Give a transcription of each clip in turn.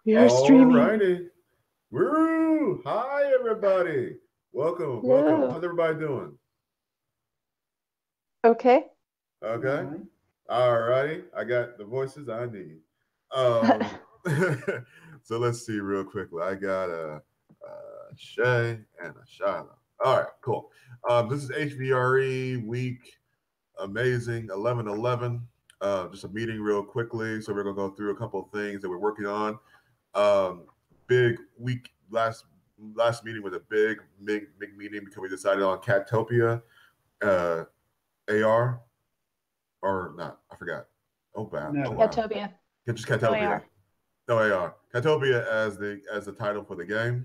You're streaming. Alrighty. Woo! Hi, everybody. Welcome. Hello. Welcome. How's everybody doing? Okay. Okay. Alrighty. I got the voices I need. Um, so let's see real quickly. I got a Shay and a Shiloh. All right, cool. This is HVRE week amazing 11/11. Just a meeting real quickly. So we're gonna go through a couple of things that we're working on. Big week last meeting was a big meeting because we decided on Catopia, AR or not. I forgot. Oh wow. No. Oh, wow. Catopia. Just Catopia. No AR. No AR. Catopia as the title for the game.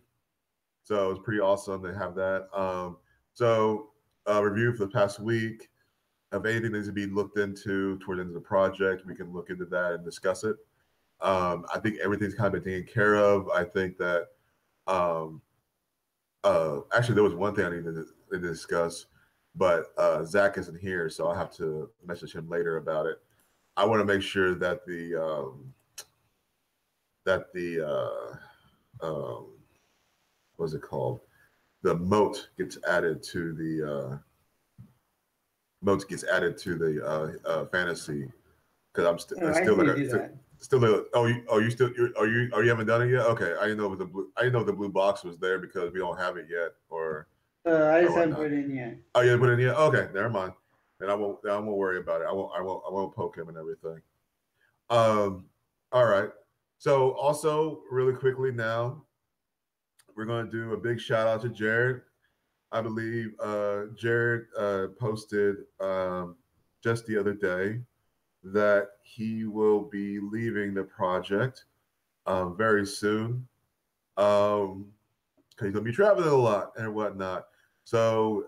So it was pretty awesome to have that. Review for the past week. If anything needs to be looked into toward the end of the project, we can look into that and discuss it. I think everything's kind of been taken care of. I think that actually there was one thing I needed to discuss, but Zach isn't here, so I'll have to message him later about it. I want to make sure that what's it called? The moat gets added to the fantasy because I'm still you haven't done it yet? Okay, I didn't know the blue box was there because we don't have it yet. Or I just haven't put it in yet. Oh, you didn't put it in yet? Okay, never mind. Then I won't worry about it. I won't poke him and everything. All right. So also really quickly now, we're gonna do a big shout out to Jared. I believe Jared posted just the other day that he will be leaving the project very soon. Because he's going to be traveling a lot and whatnot. So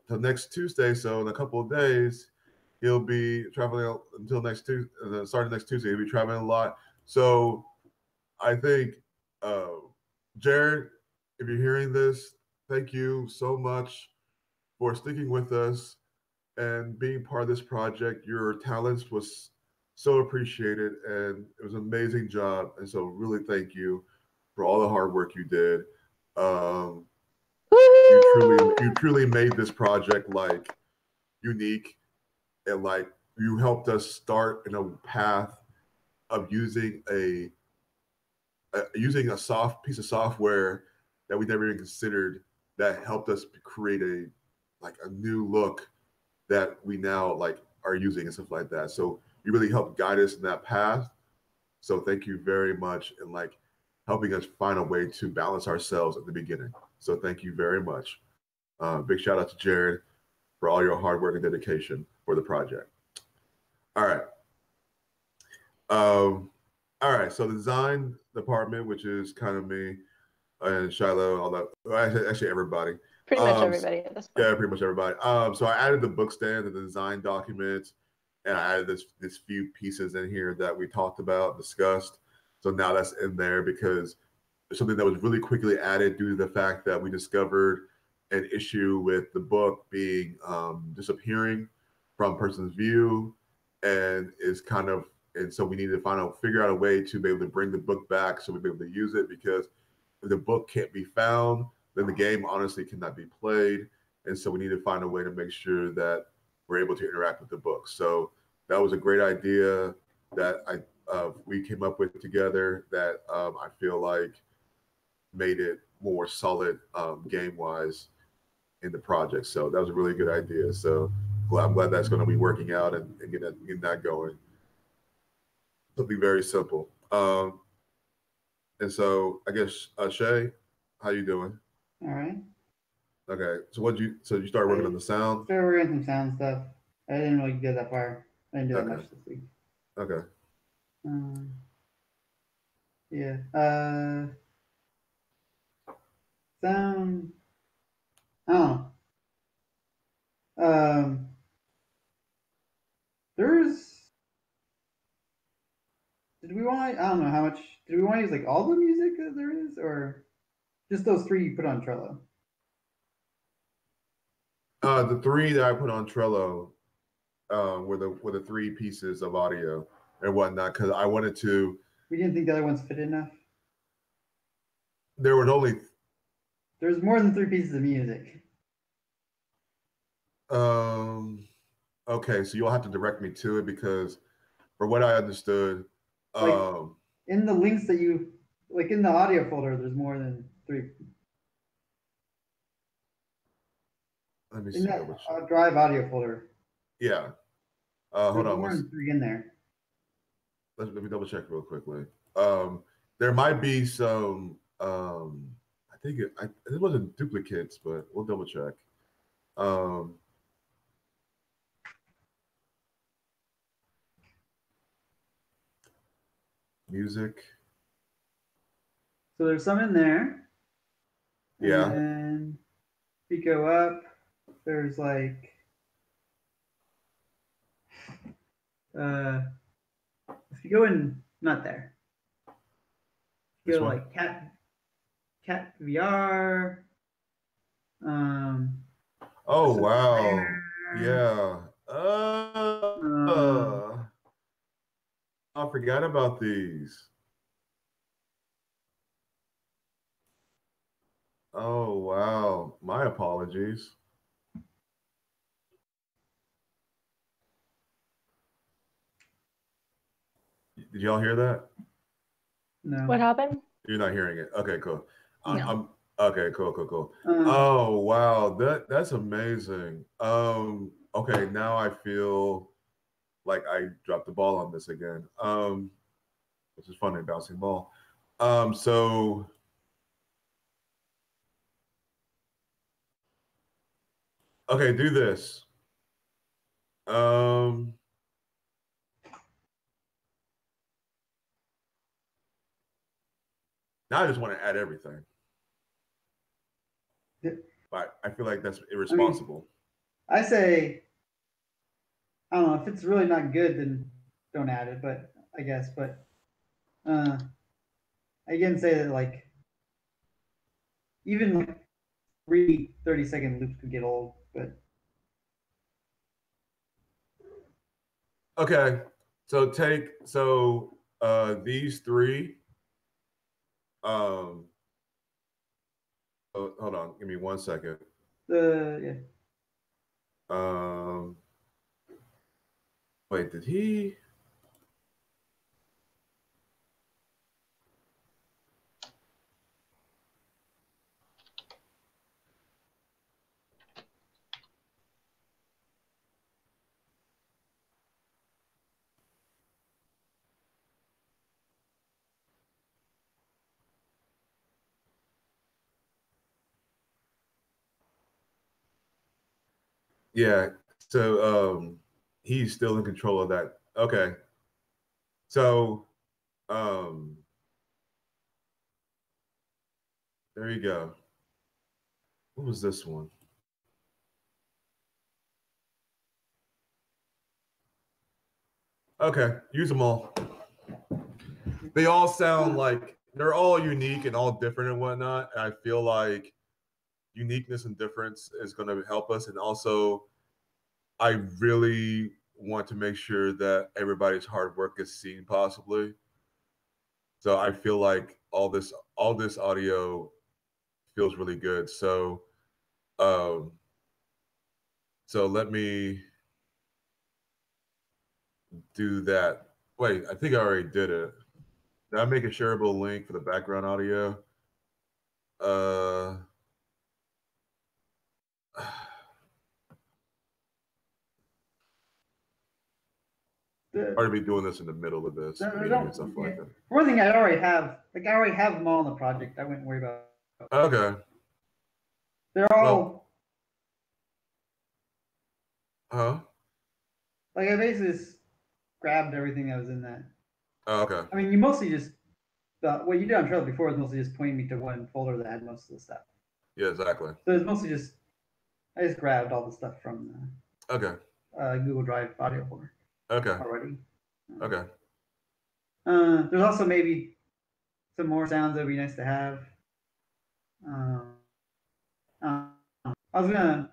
till next Tuesday, so in a couple of days, he'll be traveling until next Tuesday. Starting next Tuesday, he'll be traveling a lot. So I think, Jared, if you're hearing this, thank you so much for sticking with us and being part of this project. Your talents was so appreciated, and it was an amazing job. And so, really, thank you for all the hard work you did. You truly made this project like unique, and like you helped us start in a path of using a soft piece of software that we never even considered, that helped us create a new look that we now are using and stuff like that. So you really helped guide us in that path. So thank you very much, and helping us find a way to balance ourselves at the beginning. So thank you very much. Big shout out to Jared for all your hard work and dedication for the project. All right. All right. So the design department, which is kind of me and Shiloh, all that. Actually, everybody. Pretty much everybody at this point. Yeah, pretty much everybody. So I added the book stand and the design documents, and I added this few pieces in here that we talked about, discussed. So now that's in there because it's something that was really quickly added due to the fact that we discovered an issue with the book being disappearing from a person's view, and so we needed to figure out a way to be able to bring the book back so we'd be able to use it, because if the book can't be found, then the game honestly cannot be played. And so we need to find a way to make sure that we're able to interact with the book. So that was a great idea that we came up with together that I feel like made it more solid game-wise in the project. So that was a really good idea. So I'm glad that's going to be working out and getting that going. Something very simple. And so I guess Shay, how you doing? All right. Okay. So you started working on the sound? Started working on some sound stuff. I didn't really get that far. I didn't do that much this week. Okay. Yeah. Sound. I don't know. Did we want? I don't know how much. Did we want to use all the music that there is, or just those three you put on Trello? The three that I put on Trello were the three pieces of audio and whatnot, because I wanted to. We didn't think the other ones fit enough. there was only. There's more than 3 pieces of music. Okay, so you'll have to direct me to it because, for what I understood, Like in the links that you like in the audio folder, there's more than 3. Let me In see. that Drive audio folder. Yeah. Hold on. More than 3 in there. Let me double check real quickly. There might be some. I think it wasn't duplicates, but we'll double check. Music. So there's some in there. Yeah. And if you go up, there's like if you go in, not there. You go like cat VR. Oh wow! Yeah. I forgot about these. Oh wow! My apologies. Did y'all hear that? No. What happened? You're not hearing it. Okay, cool. No. Okay, cool. Oh wow, that's amazing. Okay, now I feel like I dropped the ball on this again. Which is funny, bouncing ball. So okay, do this. Now I just want to add everything. But I feel like that's irresponsible. I say, I don't know, if it's really not good, then don't add it, but I guess, but I can say that like even like 3 30-second loops could get old, but okay. So these 3 hold on, give me 1 second. Yeah. Wait, did he? Yeah. So he's still in control of that. Okay. So there you go. What was this one? Okay, use them all. They all sound like they're all unique and all different and whatnot. And I feel like uniqueness and difference is going to help us. And also, I really want to make sure that everybody's hard work is seen possibly. So I feel like all this audio feels really good. So let me do that. Wait, I think I already did it. Did I make a shareable link for the background audio? Hard to be doing this in the middle of this meeting and stuff like that. For one thing, I already have them all in the project. I wouldn't worry about it. Okay. They're all like I basically just grabbed everything that was in that. Oh, okay. I mean, you mostly just what you did on Trello before was mostly just pointing me to one folder that had most of the stuff. Yeah, exactly. So it's mostly just I just grabbed all the stuff from the Google Drive audio folder. Okay. Already. Okay. There's also maybe some more sounds that would be nice to have. I was gonna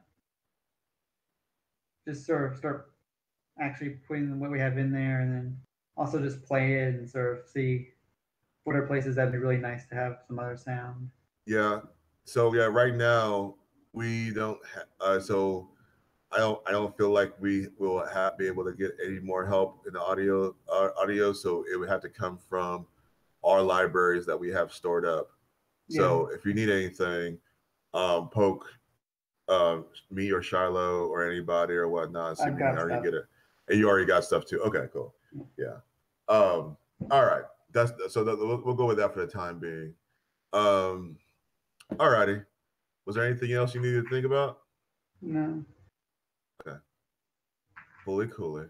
just sort of start actually putting what we have in there, and then also just play it and sort of see what are places that'd be really nice to have some other sound. Yeah. So yeah, right now we don't. So I don't feel like we will be able to get any more help in the audio. So it would have to come from our libraries that we have stored up. Yeah. So if you need anything, poke me or Shiloh or anybody or whatnot. See if I've we can got already stuff. get it. And you already got stuff too. Okay, cool. Yeah. All right. We'll go with that for the time being. All righty. Was there anything else you needed to think about? No. Okay. Coolly.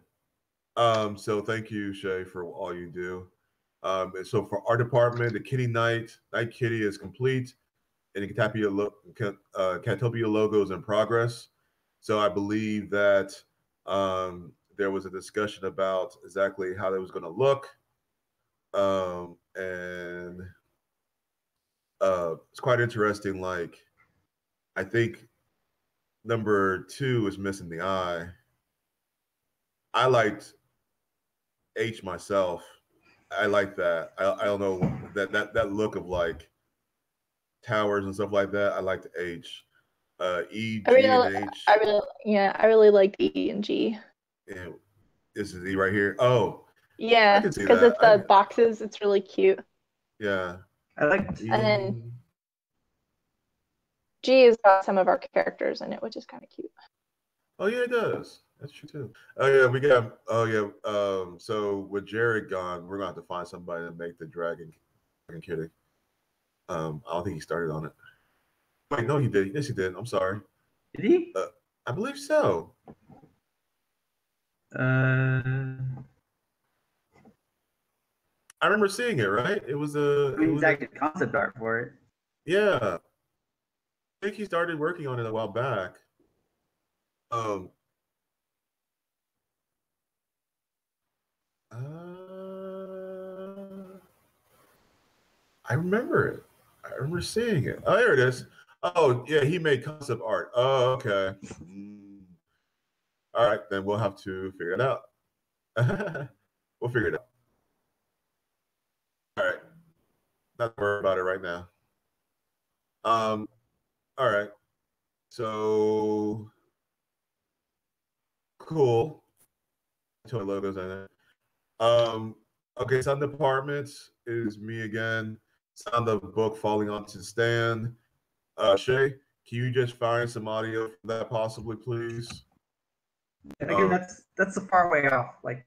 So thank you, Shay, for all you do. And so for our department, the Kitty Night Kitty is complete, and the Catopia logo is in progress. So I believe that there was a discussion about exactly how it was going to look, and it's quite interesting. Like, I think number 2 is missing the eye. I liked H myself. I like that. I don't know that look of like towers and stuff like that. I like the H. E, G, and H. I really liked E and G. And this is E right here. Oh, yeah, I can see because that. it's the boxes. It's really cute. Yeah. I like. And then G has got some of our characters in it, which is kind of cute. Oh yeah, it does. That's true too. Oh yeah, we got. Oh yeah. So with Jared gone, we're gonna have to find somebody to make the dragon kitty. I don't think he started on it. Wait, no, he did. Yes, he did. I'm sorry. Did he? I believe so. I remember seeing it. Right? It was a. I mean, he's actually concept art for it. Yeah. I think he started working on it a while back. I remember it. I remember seeing it. Oh, there it is. Oh, yeah, he made concept art. Oh, okay. All right, then we'll have to figure it out. We'll figure it out. All right. Not worry about it right now. All right. So cool. Toy logos on it. Okay, sound departments is me again. Sound of book falling onto the stand. Shay, can you just find some audio for that possibly, please? Again, that's the far way off. Like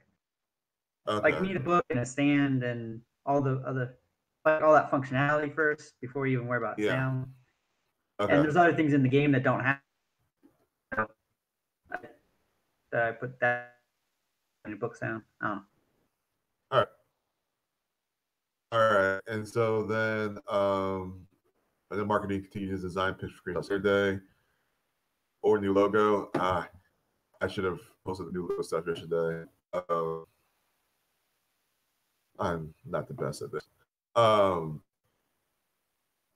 Okay. you need a book and a stand and all the other all that functionality first before you even worry about sound. Okay. And there's other things in the game that don't have. I put that in a book sound. All right. All right. And so then the marketing continues his design pitch for Creative day or new logo. I should have posted the new logo stuff yesterday. I'm not the best at this.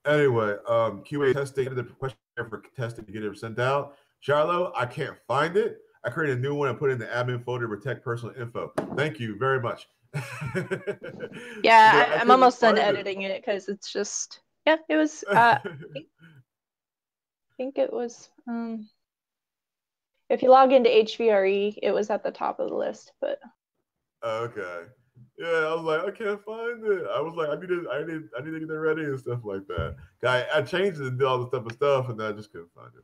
Anyway, QA testing, the question for testing to get it sent out. Shiloh, I can't find it. I created a new one and put it in the admin folder to protect personal info. Thank you very much. Yeah, I'm almost done editing it because it's just, yeah, it was, I think it was, if you log into HVRE, it was at the top of the list, but. Okay. Yeah, I was like, I can't find it. I was like, I need to get it ready and stuff like that. I changed it and did all the stuff, and then I just couldn't find it.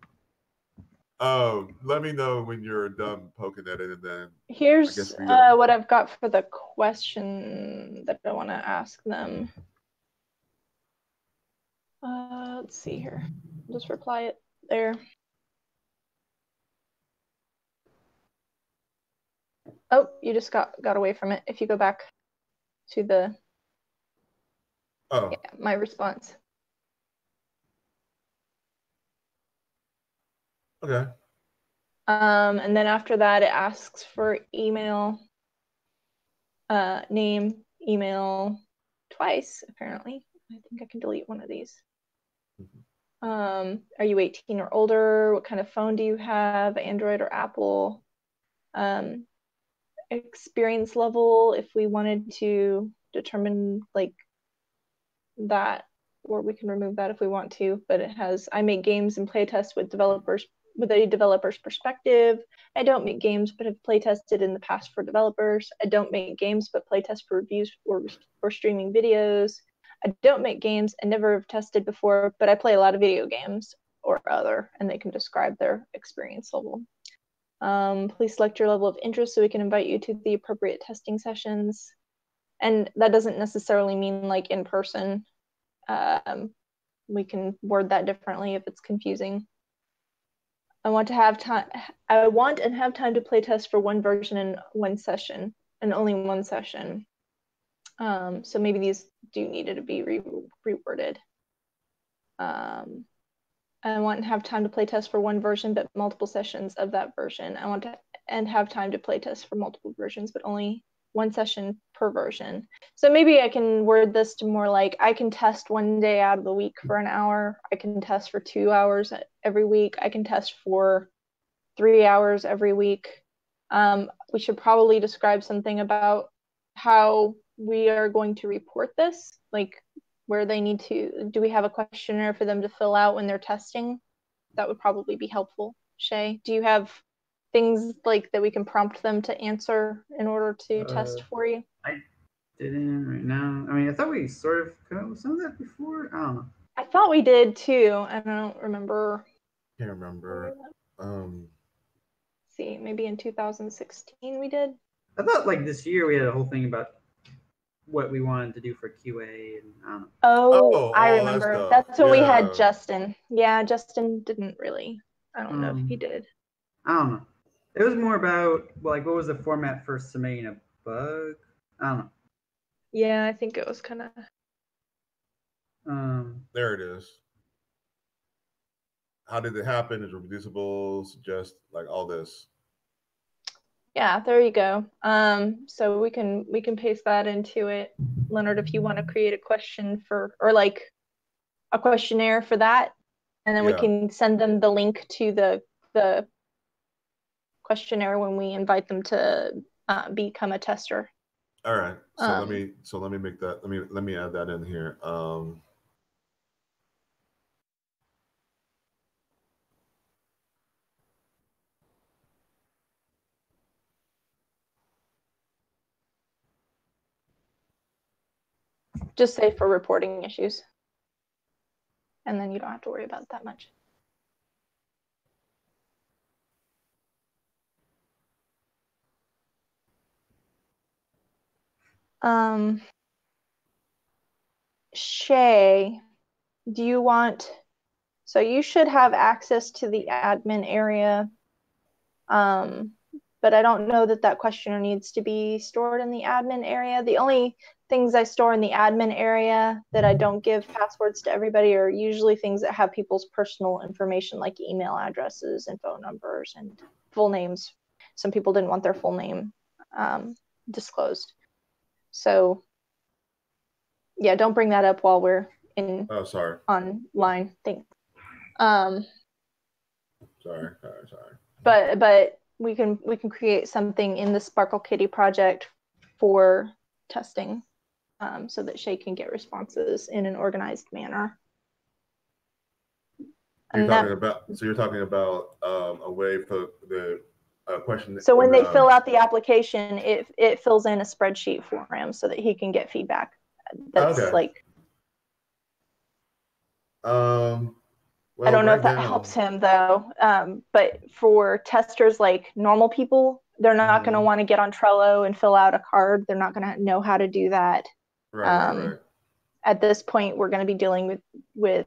Let me know when you're done poking at it, and then here's what I've got for the question that I want to ask them. Let's see here. I'll just reply it there. Oh, you just got away from it. If you go back to the my response. Okay. And then after that, it asks for email, name, email twice, apparently. I think I can delete one of these. Are you 18 or older? What kind of phone do you have? Android or Apple? Experience level, if we wanted to determine like that or we can remove that if we want to, but it has, I make games and playtest with developers with a developer's perspective. I don't make games, but have playtested in the past for developers. I don't make games, but playtest for reviews or streaming videos. I don't make games and never have tested before, but I play a lot of video games or other, and they can describe their experience level. Please select your level of interest so we can invite you to the appropriate testing sessions. And that doesn't necessarily mean like in person. We can word that differently if it's confusing. I want and have time to play test for one version in one session, and only one session. So maybe these do need to be reworded. I want and have time to play test for one version, but multiple sessions of that version. I want to and have time to play test for multiple versions, but only one session per version. So maybe I can word this to more like, I can test one day out of the week for an hour. I can test for 2 hours every week. I can test for 3 hours every week. We should probably describe something about how we are going to report this, like where they need to, do we have a questionnaire for them to fill out when they're testing? That would probably be helpful. Shay, do you have things like that we can prompt them to answer in order to test for you? I didn't right now. I mean, I thought we sort of come up with some of that before. I don't know. I thought we did too. I don't remember. Can't remember. See, maybe in 2016 we did. I thought like this year we had a whole thing about what we wanted to do for QA, and I don't know. Oh, I remember. That's when we had Yeah. Justin. Yeah, Justin didn't really. I don't know if he did. I don't know. It was more about like what was the format for submitting a bug? I don't know. Yeah, I think it was kind of. There it is. How did it happen? Is reproducible? Just like all this. Yeah, there you go. So we can paste that into it, Leonard, if you want to create a question for, or like a questionnaire for that, and then we can send them the link to the questionnaire when we invite them to become a tester. All right. So let me make that. Let me add that in here. Just say for reporting issues, and then you don't have to worry about that much. Shay, do you want, so you should have access to the admin area, but I don't know that questionnaire needs to be stored in the admin area. The only things I store in the admin area that I don't give passwords to everybody are usually things that have people's personal information, like email addresses and phone numbers and full names. Some people didn't want their full name disclosed. So yeah, don't bring that up while we're in online. Thanks. Sorry. But we can create something in the Sparkle Kitty project for testing, so that Shay can get responses in an organized manner. You're talking about a way for the question. So when they fill out the application, it fills in a spreadsheet for him so that he can get feedback. That's like. Well, I don't know if that helps him though. But for testers like normal people, they're not going to want to get on Trello and fill out a card. They're not going to know how to do that. Right. At this point, we're going to be dealing with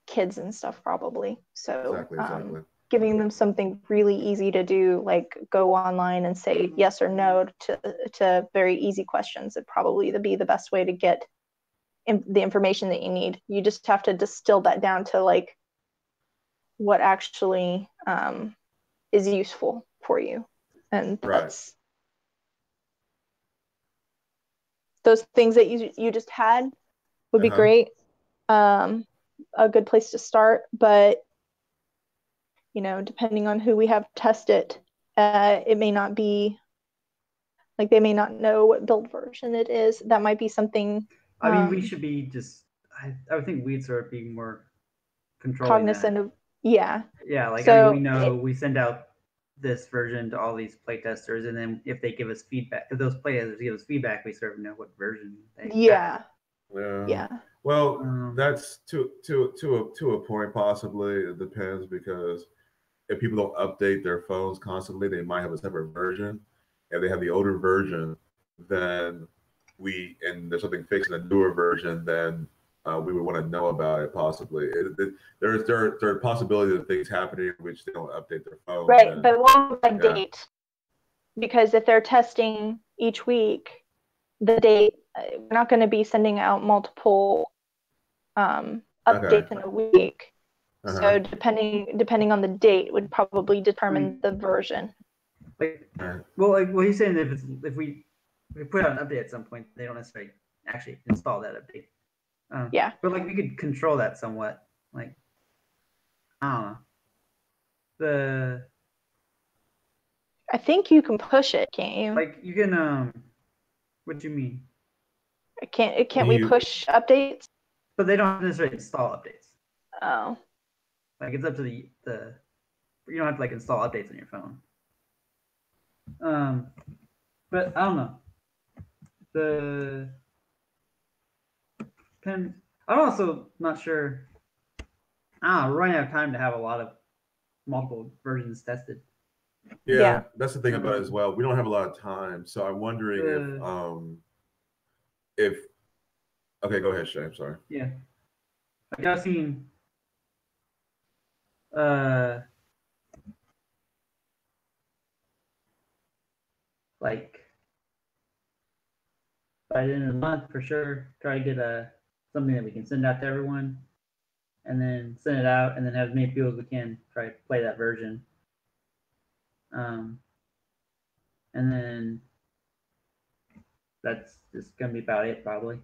kids and stuff probably. So exactly. Giving them something really easy to do, like go online and say yes or no to very easy questions, would probably be the best way to get the information that you need. You just have to distill that down to like what actually is useful for you, and that's those things that you just had would be great. A good place to start, but depending on who we have test it, it may not be like, they may not know what build version it is. That might be something I mean, we should be just. I would think we'd sort of be more controlling cognizant that. of. Yeah. Yeah, like So I mean, we know we send out this version to all these playtesters, and then if they give us feedback, if those playtesters give us feedback, we sort of know what version they Yeah. have. Yeah. Well, that's to a point possibly. It depends because if people don't update their phones constantly, they might have a separate version. If they have the older version, then and there's something fixed in the newer version, then we would want to know about it possibly. There are possibilities of things happening which they don't update their phones. Right, and, but what by date? Because if they're testing each week, the date, we're not going to be sending out multiple updates in a week. So depending on the date would probably determine the version. Well, he's saying if we put out an update at some point, they don't necessarily actually install that update. Yeah. But like we could control that somewhat. Like I don't know. I think you can push it, can't you? Like you can what do you mean? Can't we push updates? But they don't necessarily install updates. Oh. Like it's up to the you don't have to like install updates on your phone. But I don't know. I'm also not sure. We're running out of time to have a lot of multiple versions tested. Yeah, that's the thing about it as well. We don't have a lot of time, so I'm wondering if okay, go ahead, Shay. I'm sorry. Yeah, like I've seen like by the end of the month for sure, try to get something that we can send out to everyone, and then send it out, and then have as many people as we can try to play that version. And then that's just gonna be about it probably.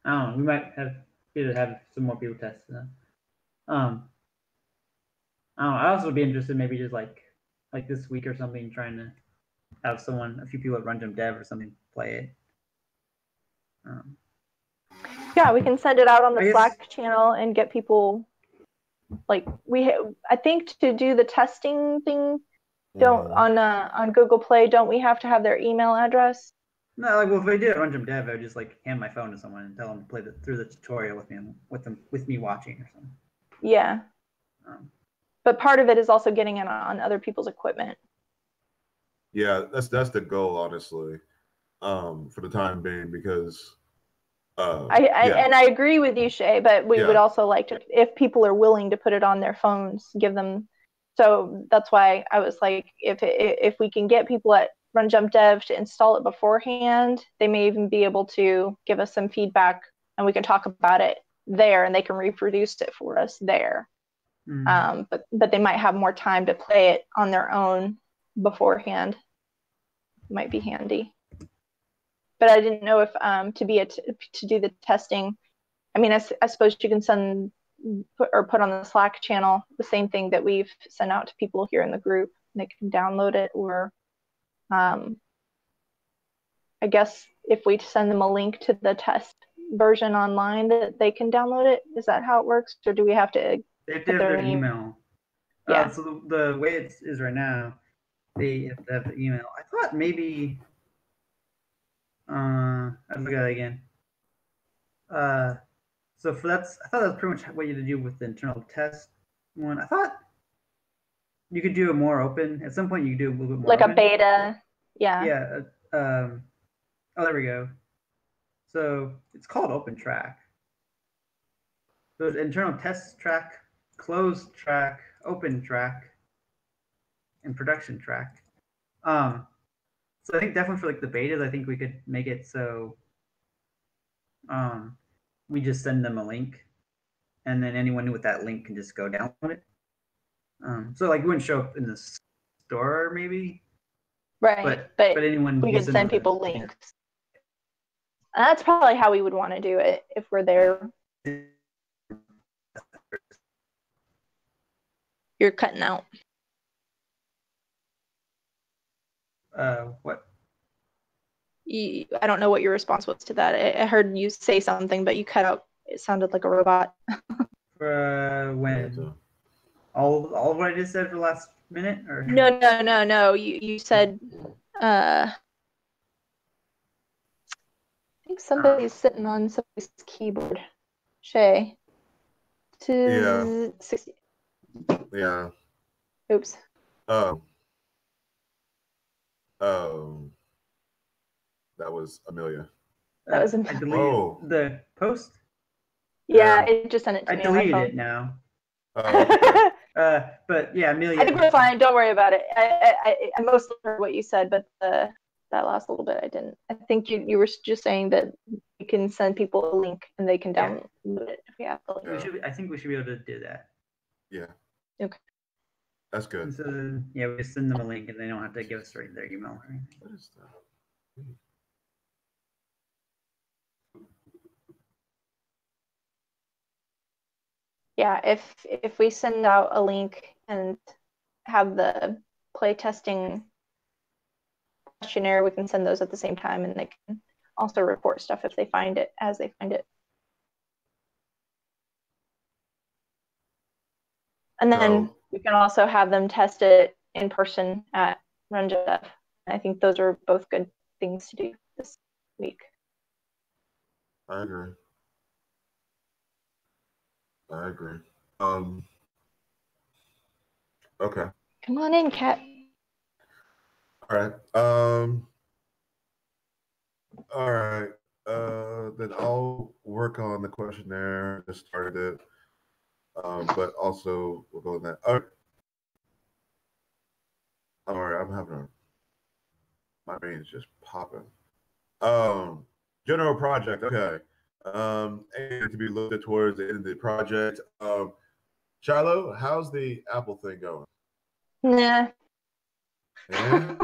I don't know. We might have some more people test them. I don't know. I also would be interested maybe just like this week or something, trying to have a few people at Run Jump Dev or something play it. Yeah, we can send it out on the Slack channel and get people. Like I think to do the testing thing, on Google Play, don't we have to have their email address? No, like well, if I did Run Jump Dev, I would just like hand my phone to someone and tell them to play through the tutorial with me watching or something. Yeah. But part of it is also getting it on other people's equipment. Yeah, that's the goal, honestly, for the time being, because and I agree with you, Shay, but we would also like to, if people are willing to put it on their phones, give them. So that's why I was like, if we can get people at Run Jump Dev to install it beforehand, they may even be able to give us some feedback, and we can talk about it there, and they can reproduce it for us there. But they might have more time to play it on their own beforehand. Might be handy. But I didn't know if to do the testing. I mean, I suppose you can put on the Slack channel the same thing that we've sent out to people here in the group. And they can download it, or I guess if we send them a link to the test version online, that they can download it. Is that how it works, or do we have to? They have to have their email. Yeah. So the way it is right now, they have to have the email. I thought maybe. I'll look at it again. So I thought that's pretty much what you had to do with the internal test one. I thought you could do it more open. At some point, you could do a little bit more like open. A beta. Yeah. Yeah. Oh, there we go. So it's called Open Track. So there's internal test track, closed track, open track, and production track. So I think definitely for like the betas, I think we could make it so we just send them a link, and then anyone with that link can just go download it. So like it wouldn't show up in the store maybe. Right. But anyone we could send people links. And that's probably how we would want to do it if we're there. You're cutting out. What? I don't know what your response was to that. I heard you say something, but you cut out. It sounded like a robot. When all of what I just said for the last minute, or no. You said I think somebody's sitting on somebody's keyboard. Shay. Yeah. 60. Yeah. Oops. Oh. That was Amelia. That was I deleted the post. Yeah, it just sent it to me. I deleted it now. Oh, okay. But yeah, Amelia. I think we're fine. Don't worry about it. I mostly heard what you said, but that last little bit I didn't. I think you were just saying that you can send people a link and they can download it if we have the link. I think we should be able to do that. Yeah. Okay. That's good. So yeah, we just send them a link and they don't have to give us their email. What is that? Yeah, if we send out a link and have the playtesting questionnaire, we can send those at the same time, and they can also report stuff if they find it as they find it. And then we can also have them test it in person at HVRE Dev. I think those are both good things to do this week. I agree. Okay. Come on in, Kat. All right. All right. Then I'll work on the questionnaire. Just started it. But also we'll go in that. All right. I'm having my brain is just popping. General project. Okay. And to be looked at towards the end of the project. Shiloh, how's the Apple thing going? Nah. Yeah.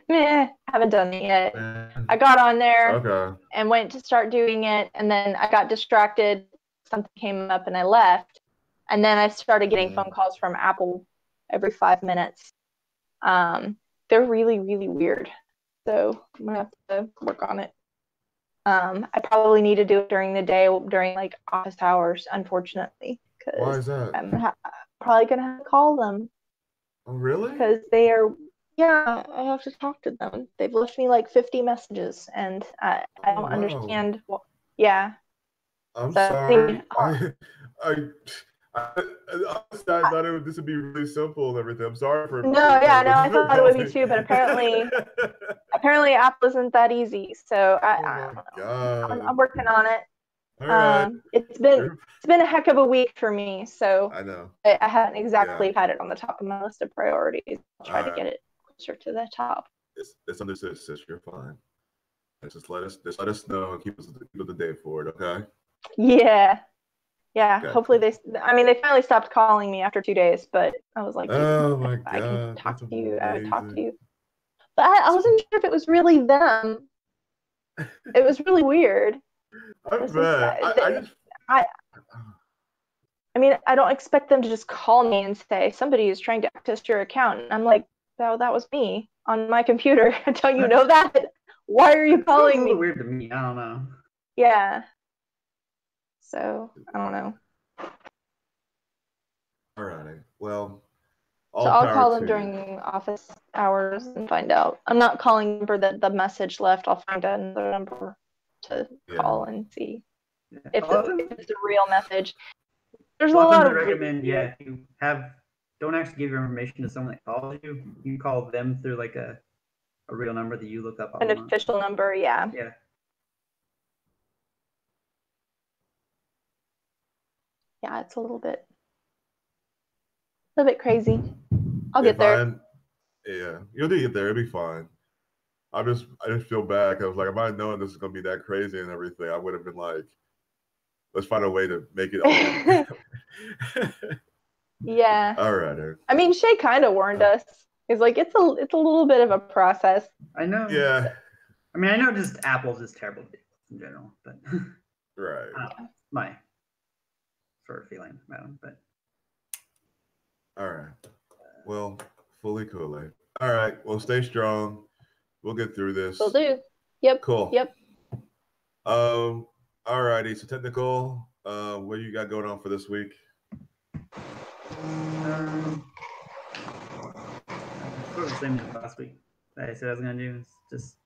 Meh, haven't done it yet. I got on there and went to start doing it, and then I got distracted. Something came up and I left. And then I started getting phone calls from Apple every 5 minutes. They're really, really weird. So I'm gonna have to work on it. I probably need to do it during the day, during like office hours, unfortunately. Why is that? I'm probably gonna have to call them. Oh, really? Because they are, yeah, I have to talk to them. They've left me like 50 messages, and I don't understand. Well, yeah. I'm sorry. I thought this would be really simple and everything. I'm sorry for. I thought it would be too, but apparently Apple isn't that easy. So I'm working on it. All right. It's been a heck of a week for me, so I know. I haven't exactly had it on the top of my list of priorities. I'll try to get it closer to the top. It's understood, sis. You're fine. Just let us know and keep us the day forward, okay? Yeah. Okay. Hopefully they finally stopped calling me after 2 days, but I was like, oh my God, I can talk to you. I would talk to you. But I wasn't sure if it was really them. It was really weird. I don't expect them to just call me and say somebody is trying to access your account. And I'm like, oh, that was me on my computer. Don't you know that? Why are you calling me? It's a little weird to me. I don't know. Yeah. So I don't know. All right. Well, I'll call them during office hours and find out. I'm not calling for the message left. I'll find another number to call and see if it's a real message. There's a lot of recommend. If you don't actually give your information to someone that calls you. You call them through like a real number that you look up. An official number, yeah. Yeah. Yeah, it's a little bit crazy. I'll get there. Yeah, you'll get there. It'll be fine. I just feel bad. I was like, if I known this is gonna be that crazy and everything, I would have been like, let's find a way to make it. Yeah. All right. I mean, Shay kind of warned us. He's like, it's a little bit of a process. I know. Yeah. I mean, I know just Apple's is terrible in general, but right. My sort of feeling about them, but. All right. Well, fully cool. All right. Well, stay strong. We'll get through this. Will do. Yep. Cool. Yep. All righty. So technical. What do you got going on for this week? Sort of the same as last week that I said I was gonna do. It's just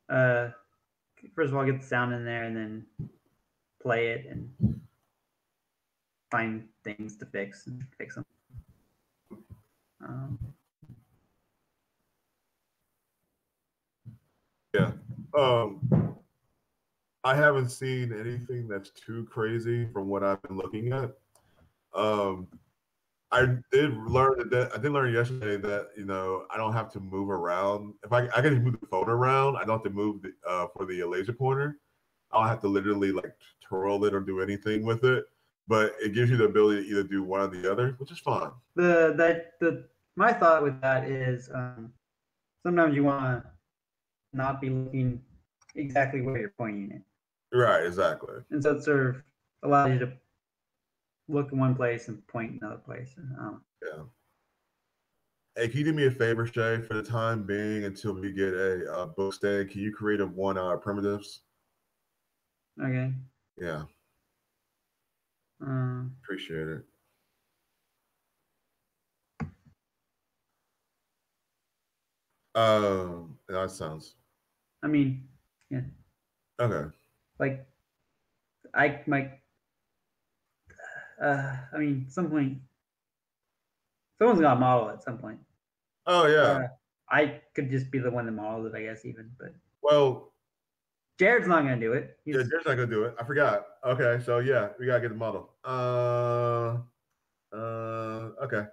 first of all, get the sound in there and then play it and find things to fix and fix them. Yeah. I haven't seen anything that's too crazy from what I've been looking at. I did learn yesterday that I don't have to move around. If I can move the phone around, I don't have to move for the laser pointer. I don't have to literally like twirl it or do anything with it. But it gives you the ability to either do one or the other, which is fine. My thought with that is sometimes you want to not be looking exactly where you're pointing it. Right, exactly. And so it sort of allows you to look in one place and point in another place. Yeah. Hey, can you do me a favor, Shay, for the time being until we get a book stand? Can you create a 1 hour primitives? Okay. Yeah. Appreciate it. That sounds. I mean, yeah. Okay. Like, I might. I mean, some point, someone's got to model at some point. Oh yeah. I could just be the one that models it, I guess, even. But well, Jared's not gonna do it. Yeah, Jared's not gonna do it. I forgot. Okay, so yeah, we gotta get the model. Okay.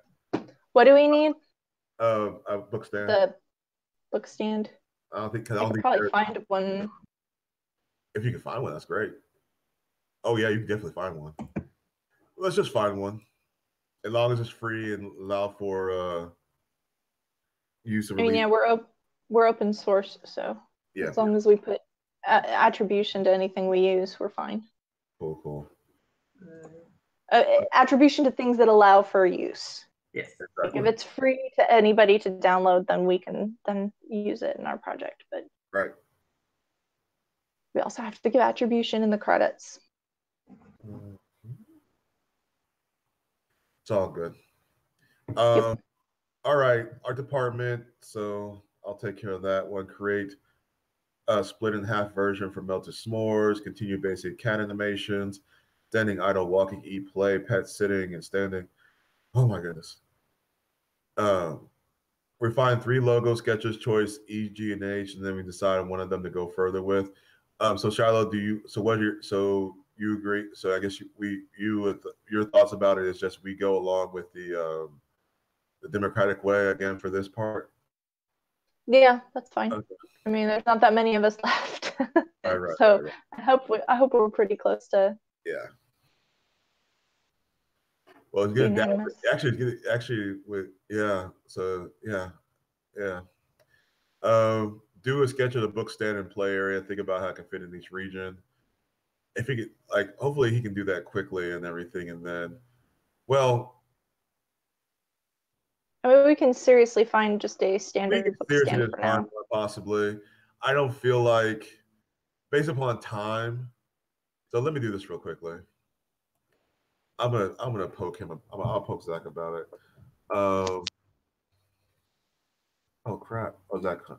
What do we need? A book stand. The book stand. I could probably find one. If you can find one, that's great. Oh yeah, you can definitely find one. Let's just find one, as long as it's free and allow for use of. I mean, yeah, we're open source, so yeah, as long as we put attribution to anything we use, we're fine. Cool. Attribution to things that allow for use. Yes. Exactly. Like if it's free to anybody to download, then we can then use it in our project. But right. We also have to give attribution in the credits. It's all good. Yep. All right, art department. So I'll take care of that one. Create a split in half version for melted s'mores. Continue basic cat animations. Standing, idle, walking, eat, play, pet sitting, and standing. Oh my goodness. Refine 3 logo sketches, choice E, G, and H, and then we decide on one of them to go further with. So Shiloh, you agree? So I guess your thoughts about it is just we go along with the democratic way again for this part. Yeah, that's fine. Okay. I mean, there's not that many of us left, right, so right. I hope we're pretty close to. Yeah. Well, it's good. Actually, with So yeah. Do a sketch of the book stand and play area. Think about how it can fit in each region. If he could, hopefully he can do that quickly and everything, and then, well, I mean, we can seriously find just a standard book stand for now. Possibly. I don't feel like, based upon time. So let me do this real quickly. I'm gonna poke him. I'll poke Zach about it. Oh crap! Oh, Zach. Yeah.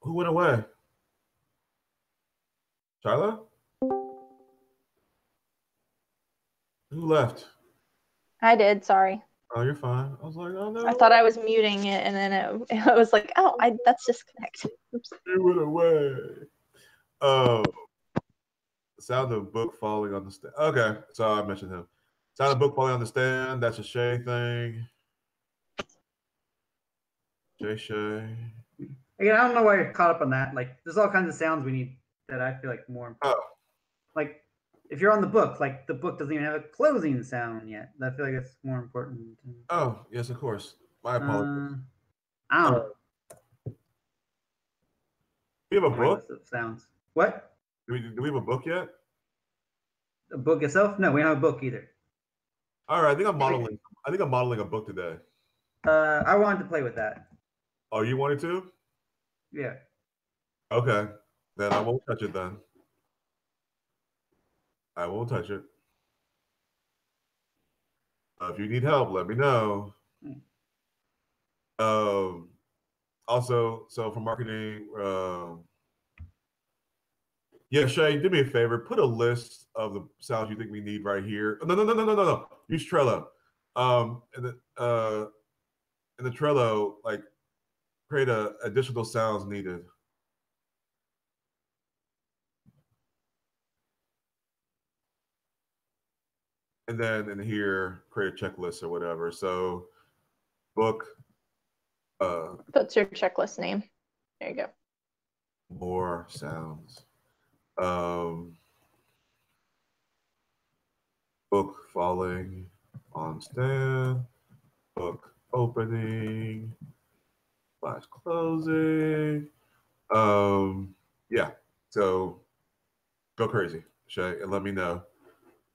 Who went away? Charla? Who left? I did. Sorry. Oh, you're fine. I was like, oh no. I thought I was muting it, and then it was like, oh, that's disconnected. Oops. It went away. Oh. Sound of book falling on the stand. Okay, so I mentioned him. Sound of book falling on the stand. That's a Shay thing. Shay. Again, I don't know why you're caught up on that. Like, there's all kinds of sounds we need that I feel like more important. Oh, like if you're on the book, like the book doesn't even have a closing sound yet. I feel like that's more important. Oh, yes, of course. My apologies. I don't know. Do we have a book? Sounds. What? Do we have a book yet? A book itself? No, we don't have a book either. All right, I think I'm modeling a book today. I wanted to play with that. Oh, you wanted to? Yeah. Okay, then I won't touch it then. I won't touch it. If you need help, let me know. Also, so for marketing, yeah, Shay, do me a favor. Put a list of the sounds you think we need right here. No. Use Trello. In the Trello, like create additional sounds needed. And then in here, create a checklist or whatever. So book. That's your checklist name. There you go. More sounds. Book falling on stand. Book opening. Slash closing. Yeah. So go crazy, Shay, and let me know.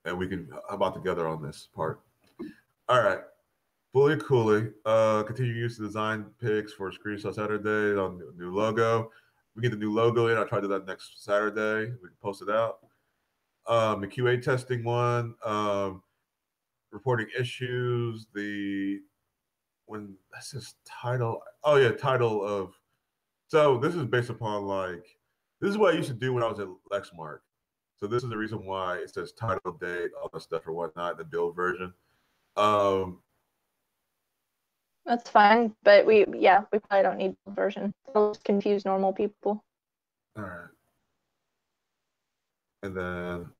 And we can hop together on this part. All right. Fully coolly. Continue to use the design pics for Screenshot Saturday on the new logo. We get the new logo in. I'll try to do that next Saturday. We can post it out. The QA testing one, reporting issues, when that's his title. Oh yeah, title of. So this is based upon this is what I used to do when I was at Lexmark. So this is the reason why it says title, date, all that stuff or whatnot, the build version. That's fine, but we probably don't need the version. It'll confuse normal people. All right. And then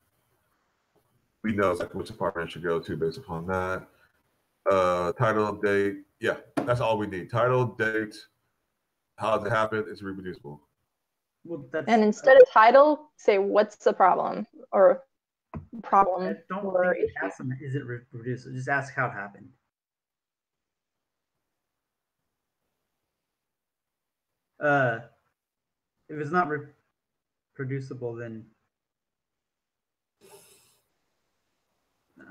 we know exactly which department it should go to based upon that. Title, date. Yeah, that's all we need. Title, date, how does it happen? It's reproducible. Well, and instead of title, say what's the problem or problem. I don't think ask them, is it reproducible? Just ask how it happened. If it's not reproducible, then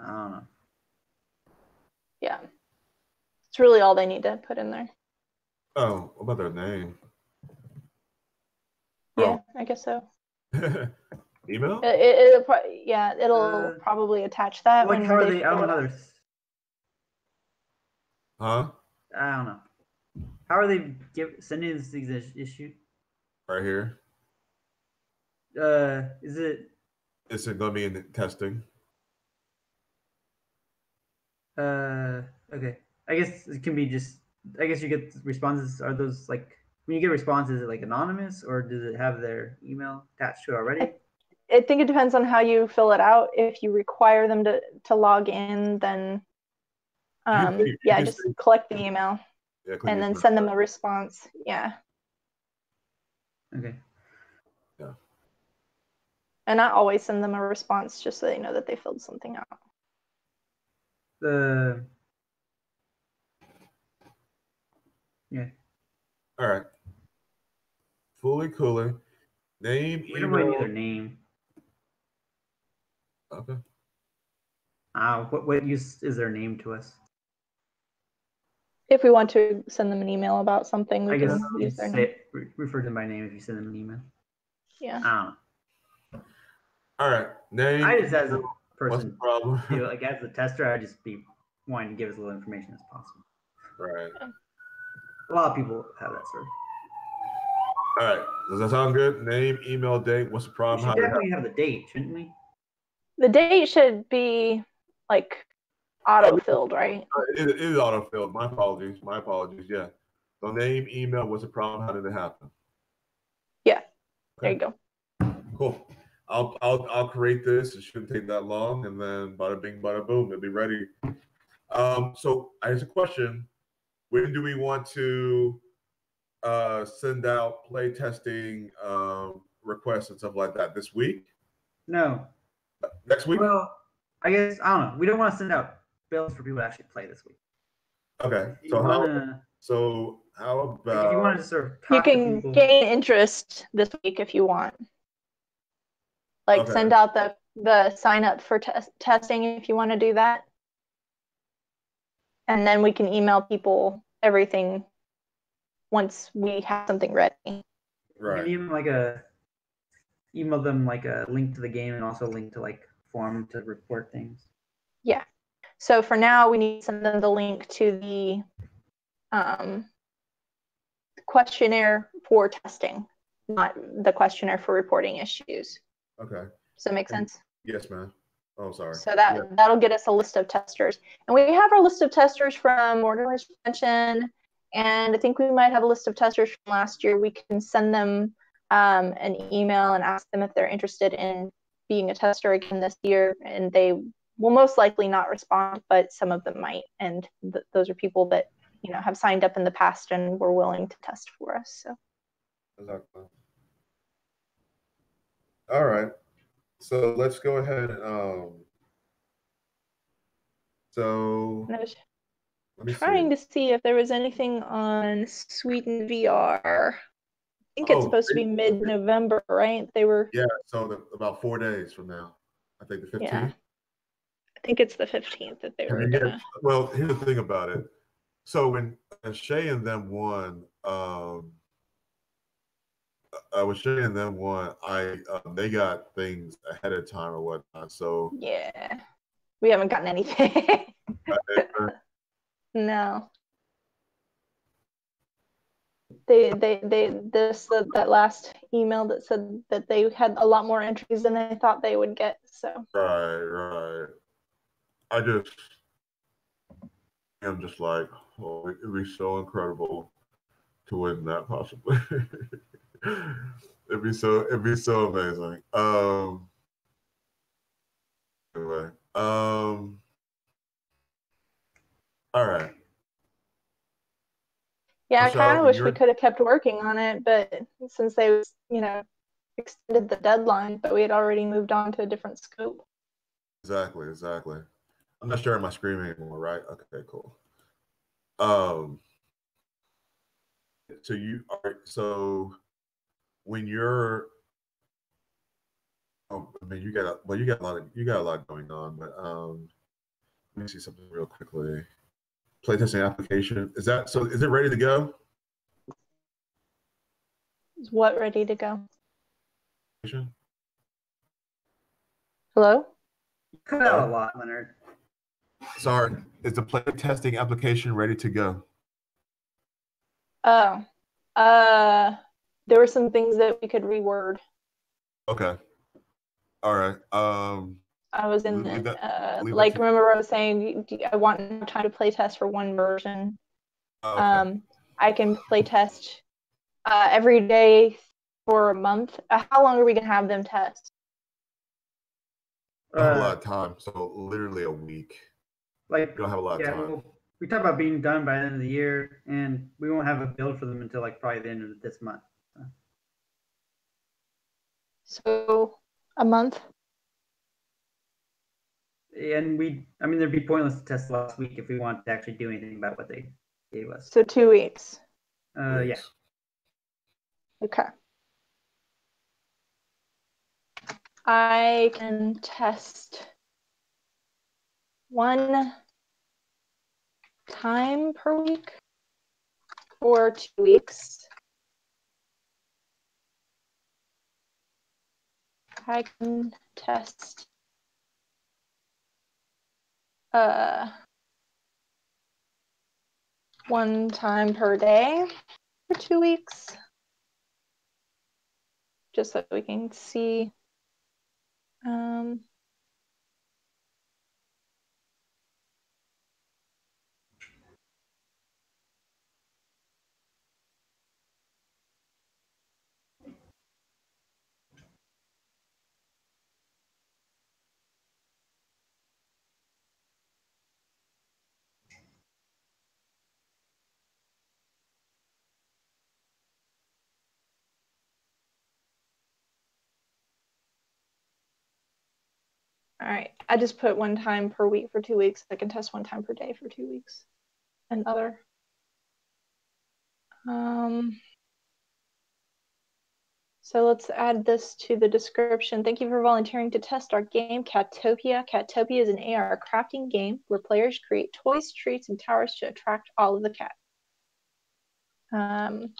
I don't know. Yeah, it's really all they need to put in there. Oh, what about their name? Yeah, I guess so. Email? It'll probably attach that. Like, how are they? I don't know. Huh? I don't know. How are they sending this issue? Right here. Is it? Is it going to be in testing? Okay. I guess it can be just. I guess you get responses. Are those like when you get responses? Is it like anonymous, or does it have their email attached to it already? I think it depends on how you fill it out. If you require them to log in, then just collect the email and then send them a response. Yeah. Okay. Yeah. And not always send them a response just so they know that they filled something out. Yeah. All right. Fully cooling. Name, we don't really need their name. Okay. What use is their name to us? If we want to send them an email about something, we can use their name. Refer to them by name if you send them an email. Yeah. I don't know. All right. Name. I just, as a person, problem? Like as a tester, I'd just be wanting to give as little information as possible. Right. A lot of people have that sort of. All right. Does that sound good? Name, email, date. What's the problem? We should definitely have the date, shouldn't we? The date should be like auto-filled, right? It is auto-filled. My apologies. Yeah. So name, email. What's the problem? How did it happen? Yeah. Okay. There you go. Cool. I'll create this. It shouldn't take that long, and then bada bing, bada boom, it'll be ready. So here's a question: when do we want to send out play testing requests and stuff like that? This week? No. Next week? Well, I guess I don't know. We don't want to send out bills for people to actually play this week. Okay. If you wanna, So how like, if you want about to sort of You talk to can people, gain interest this week if you want. Like Okay. send out the sign up for testing if you want to do that. And then we can email people everything once we have something ready. you right? can email them like a link to the game and also a link to like form to report things. Yeah. So for now, we need to send them the link to the questionnaire for testing, not the questionnaire for reporting issues. Okay. Does that make sense? Yes, ma'am. Oh, sorry. So that'll get us a list of testers. And we have our list of testers from Mortimer's Prevention, and I think we might have a list of testers from last year. We can send them an email and ask them if they're interested in being a tester again this year, and they will most likely not respond, but some of them might. And those are people that have signed up in the past and were willing to test for us. So. Exactly. All right. So let's go ahead and so And I was let me trying see. to see if there was anything on Sweden VR. I think it's supposed to be mid-November, right? They were. Yeah, so about 4 days from now. I think the 15th. Yeah. I think it's the 15th that they were gonna. Well, here's the thing about it. So when Shay and them won, with Shay and them won, they got things ahead of time or whatnot. So Yeah, we haven't gotten anything. No. That last email that said that they had a lot more entries than they thought they would get. So. Right. I'm just like, oh, it'd be so incredible to win that possibly. it'd be so amazing. Anyway, all right. Yeah, I Michelle, kind of wish we could have kept working on it, but since they, extended the deadline, but we had already moved on to a different scope. Exactly. I'm not sharing my screen anymore, right? Okay, cool. So when you're, you got a lot going on, but let me see something real quickly. Playtesting application, is it ready to go? Is what ready to go? Hello? Cut out a lot, Leonard. Sorry, is the playtesting application ready to go? Oh, there were some things that we could reword. Okay. All right. I was in remember I was saying I want time to play test for one version. Okay. I can play test every day for a month. How long are we gonna have them test? I have a lot of time, so literally a week. Like, we don't have a lot of time. Well, we talk about being done by the end of the year, and we won't have a build for them until like probably the end of this month. So a month. And there'd be pointless to test last week if we want to actually do anything about what they gave us. So 2 weeks. Yeah. Okay. I can test one time per week for 2 weeks. I can test one time per day for 2 weeks, just so we can see. All right. I just put 1 time per week for 2 weeks. I can test 1 time per day for 2 weeks. And other. So let's add this to the description. Thank you for volunteering to test our game, Catopia. Catopia is an AR crafting game where players create toys, treats, and towers to attract all of the cats.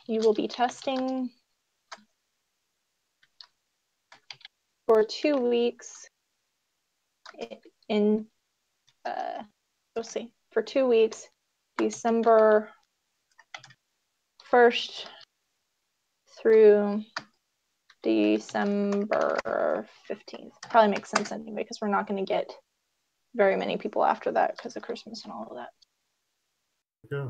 You will be testing for 2 weeks in, we'll see, for 2 weeks, December 1st through December 15th. Probably makes sense anyway, because we're not going to get very many people after that because of Christmas and all of that. Yeah.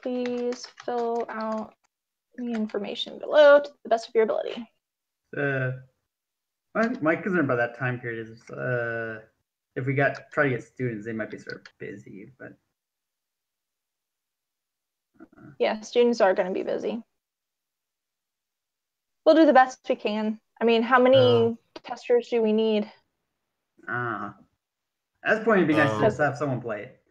Please fill out the information below to the best of your ability. My concern about that time period is if we try to get students, they might be sort of busy, but yeah, students are going to be busy. We'll do the best we can. I mean, how many testers do we need? at this point, it'd be nice to just have someone play it.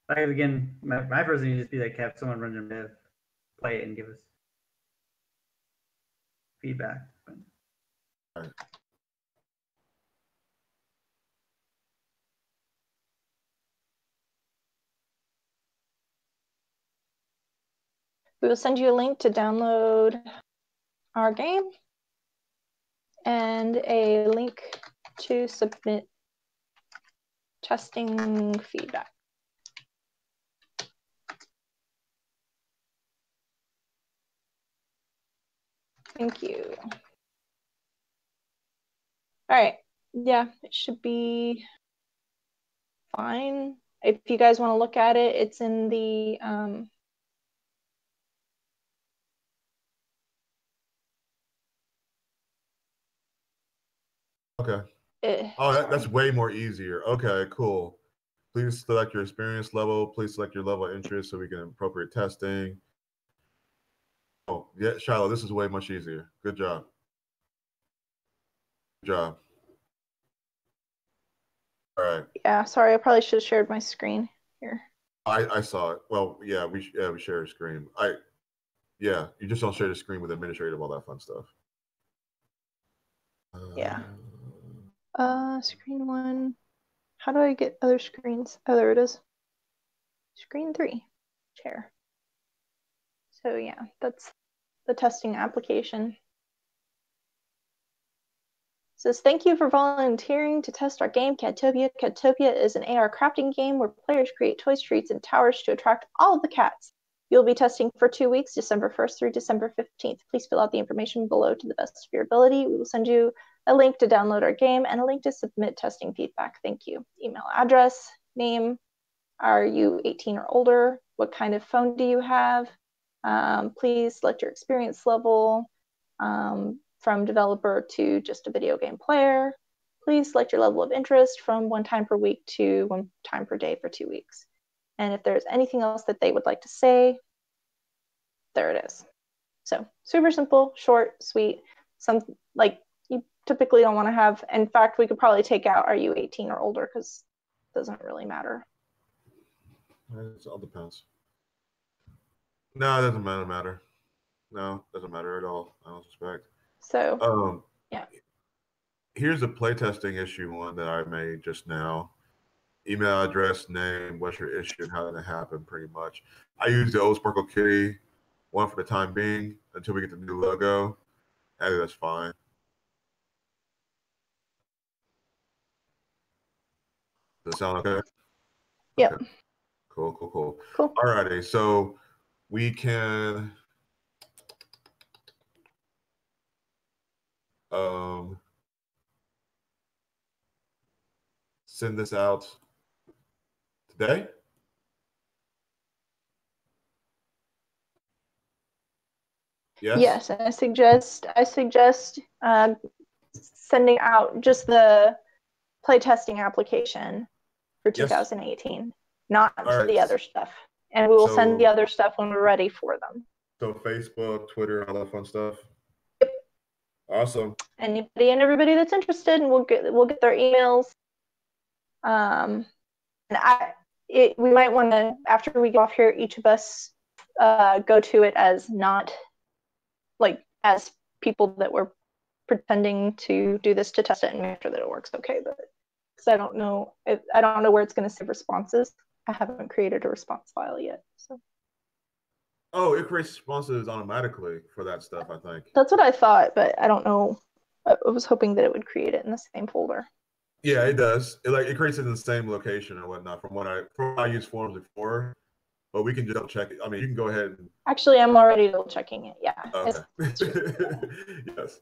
Like, again, my first thing would just be like have someone run their dev, play it, and give us feedback. But... We will send you a link to download our game and a link to submit testing feedback. Thank you. All right. Yeah, it should be fine. If you guys want to look at it, it's in the okay. That's way more easier. Okay, cool. Please select your experience level. Please select your level of interest so we can appropriate testing. Oh, yeah, Shiloh, this is way much easier. Good job. Good job. All right. Yeah, sorry, I probably should have shared my screen here. I saw it. Well, yeah, we share a screen. You just don't share the screen with administrative, all that fun stuff. Yeah. Screen 1. How do I get other screens? Oh, there it is. Screen 3. Share. So yeah, that's the testing application. It says, thank you for volunteering to test our game, Catopia. Catopia is an AR crafting game where players create toys, treats, and towers to attract all of the cats. You'll be testing for 2 weeks, December 1st through December 15th. Please fill out the information below to the best of your ability. We will send you a link to download our game and a link to submit testing feedback. Thank you. Email address, name, are you 18 or older? What kind of phone do you have? Please select your experience level from developer to just a video game player. Please select your level of interest from 1 time per week to 1 time per day for 2 weeks. And if there's anything else that they would like to say, there it is. So super simple, short, sweet. Some like you typically don't want to have. In fact, we could probably take out, are you 18 or older? Because it doesn't really matter. It all depends. No, it doesn't matter. No, it doesn't matter at all. I don't suspect. So yeah. Here's a playtesting issue one that I made just now. Email address, name, what's your issue, and how did it happen, pretty much. I use the old Sparkle Kitty one for the time being until we get the new logo. I think that's fine. Does it sound okay? Yep. Okay. Cool. Cool. All righty. So we can send this out today. Yes. Yes, and I suggest sending out just the playtesting application for 2018. not All to right. the other stuff. And we will send the So- other stuff when we're ready for them. So Facebook, Twitter, all that fun stuff. Yep. Awesome. Anybody and everybody that's interested, and we'll get their emails. And we might want to, after we get off here, each of us go to it as not like as people that were pretending to do this to test it and make sure that it works okay. But because I don't know where it's going to save responses. I haven't created a response file yet. So. Oh, it creates responses automatically for that stuff, I think. That's what I thought, but I don't know. I was hoping that it would create it in the same folder. Yeah, it does. It creates it in the same location or whatnot from what I used forms before. But we can just double check it. I mean, you can go ahead and actually I'm already double checking it. Yeah. Okay. It's Yes.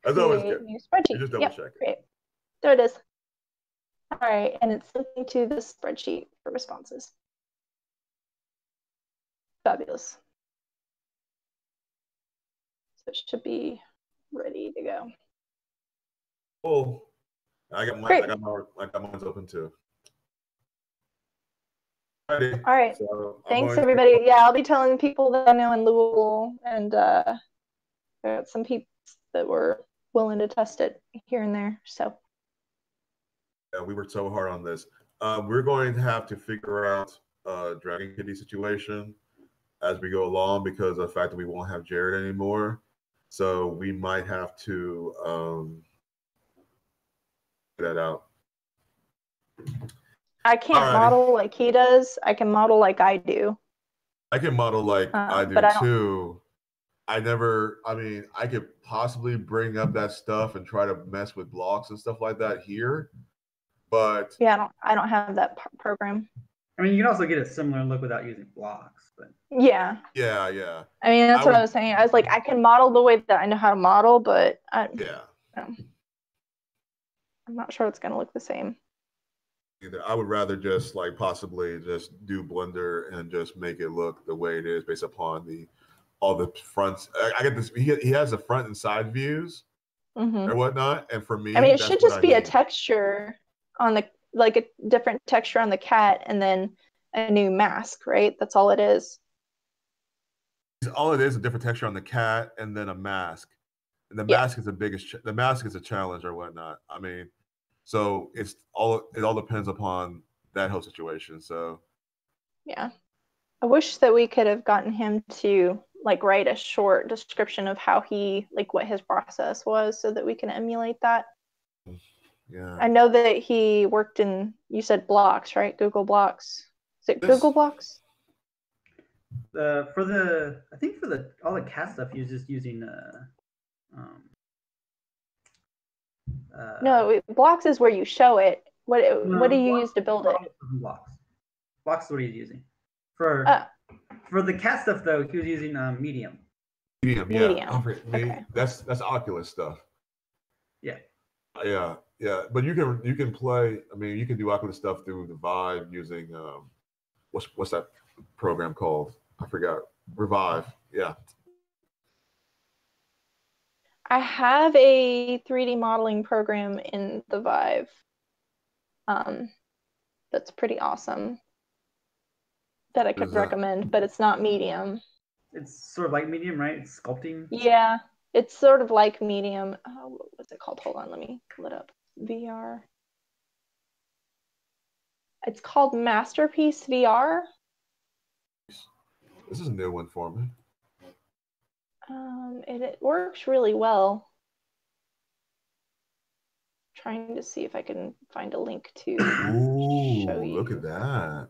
That's always good. New spreadsheet. You just double check it. Great. There it is. All right, and it's linking to this spreadsheet for responses. Fabulous. So it should be ready to go. Oh, I got mine. Great. I got mine's open too. Alrighty. All right. So thanks everybody. Yeah, I'll be telling people that I know in Louisville, and there are some people that were willing to test it here and there. So yeah, we worked so hard on this. We're going to have to figure out Dragon Kitty situation as we go along because of the fact that we won't have Jared anymore. So we might have to figure that out. I can't model like he does. I can model like I do. I can model like I do too. I mean, I could possibly bring up that stuff and try to mess with blocks and stuff like that here. But yeah, I don't have that program. I mean, you can also get a similar look without using blocks, but yeah. I mean, that's what I was saying. I was like, I can model the way that I know how to model, but I'm not sure it's going to look the same. Either. I would rather just like possibly just do Blender and just make it look the way it is based upon all the fronts. I get this. He has the front and side views or whatnot, and for me, I mean, it should just be a texture on the a different texture on the cat, and then a new mask, right? That's all it is. All it is a different texture on the cat, and then a mask. And the mask is the biggest. The mask is a challenge or whatnot. I mean, so it all depends upon that whole situation. So yeah, I wish that we could have gotten him to like write a short description of how what his process was, so that we can emulate that. Yeah. I know that he worked in, you said Blocks, right? Google Blocks. Is it Google Blocks? I think for all the cat stuff, he was just using no, Blocks is where you show it. What do you use to build it? Blocks is what he's using. For the cat stuff though, he was using Medium. Medium. Okay. That's Oculus stuff. Yeah. Yeah. But you can play. I mean, you can do Oculus stuff through the Vive using what's that program called? I forgot. Revive. Yeah. I have a 3D modeling program in the Vive. That's pretty awesome. That I could recommend, but it's not Medium. It's sort of like Medium, right? It's sculpting. Yeah, it's sort of like Medium. What was it called? Hold on, let me pull it up. VR. It's called Masterpiece VR. This is a new one for me. It works really well. Trying to see if I can find a link to show you. Look at that.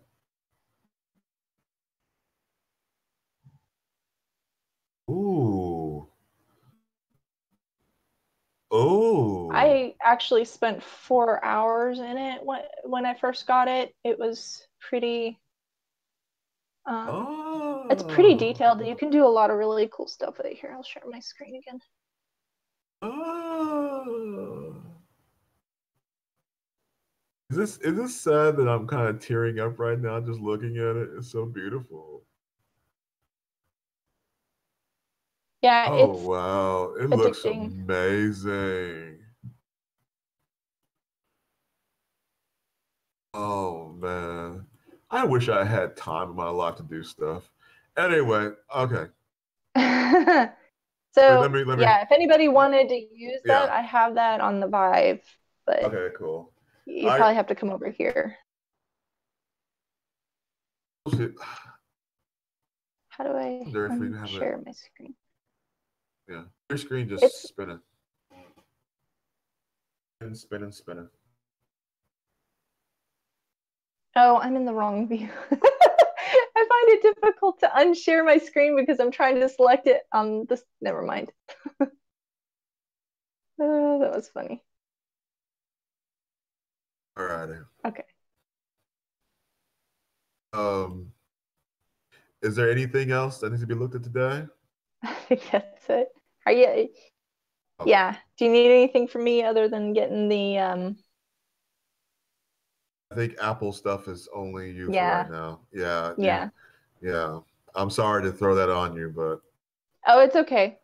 Ooh. Oh. I actually spent 4 hours in it when I first got it. It was pretty it's pretty detailed. You can do a lot of really cool stuff with it. Here, I'll share my screen again. Oh. Is this sad that I'm kind of tearing up right now just looking at it? It's so beautiful. Yeah, oh wow, it addicting. Looks amazing. Oh man, I wish I had time in my life to do stuff. Anyway, okay. So let me, yeah, if anybody wanted to use that, Yeah. I have that on the Vive, but Okay, cool. you probably have to come over here. How do I share my screen? Yeah, your screen just spinning. Spinning. Oh, I'm in the wrong view. I find it difficult to unshare my screen because I'm trying to select it on this. Never mind. Oh, that was funny. All right. Okay. Is there anything else that needs to be looked at today? I think that's it. Are you? Oh. Yeah. Do you need anything from me other than getting the? I think Apple stuff is only you for right now. Yeah. Yeah. I'm sorry to throw that on you, but. Oh, it's okay.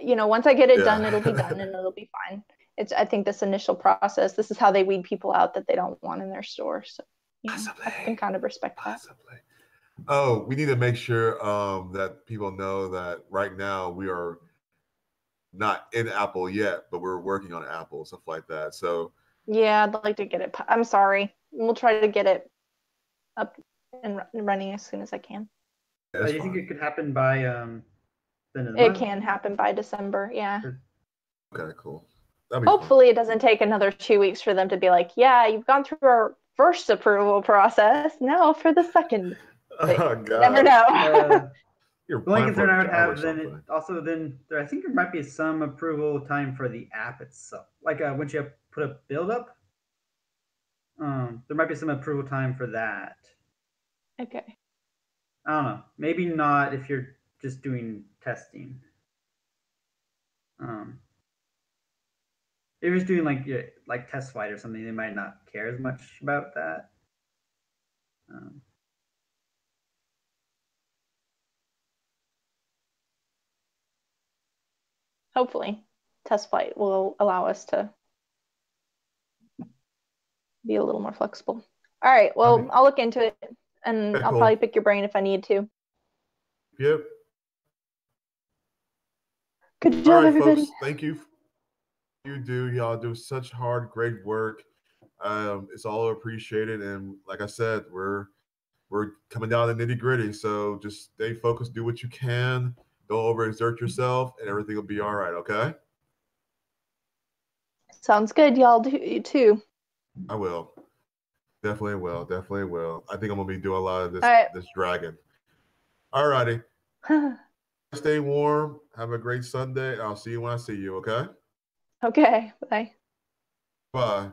Once I get it done, it'll be done and it'll be fine. I think this initial process, this is how they weed people out that they don't want in their store. So, I can kind of respect that. Oh, we need to make sure that people know that right now we are not in Apple yet, but we're working on Apple, stuff like that. So yeah, I'd like to get it. I'm sorry. We'll try to get it up and running as soon as I can. Do you think it could happen by the end of the month? It month? can happen by December, yeah. Okay, cool. Hopefully it doesn't take another 2 weeks for them to be like, yeah, you've gone through our first approval process. Now for the second. Oh, God. Never know. The only concern I would have then I think there might be some approval time for the app itself. Like once you put a build up, there might be some approval time for that. Okay. I don't know. Maybe not if you're just doing testing. If you're just doing like test flight or something, they might not care as much about that. Hopefully, test flight will allow us to be a little more flexible. All right. Well, I'll look into it, and I'll probably pick your brain if I need to. Yep. Good job, everybody. Folks, thank you. Y'all do such hard, great work. It's all appreciated, and like I said, we're coming down to the nitty gritty. So just stay focused, do what you can, don't overexert yourself, and everything will be all right. Okay. Sounds good. Y'all do you too. I will. Definitely will. I think I'm gonna be doing a lot of this this dragon. All righty. Stay warm. Have a great Sunday. I'll see you when I see you. Okay. Okay. Bye. Bye.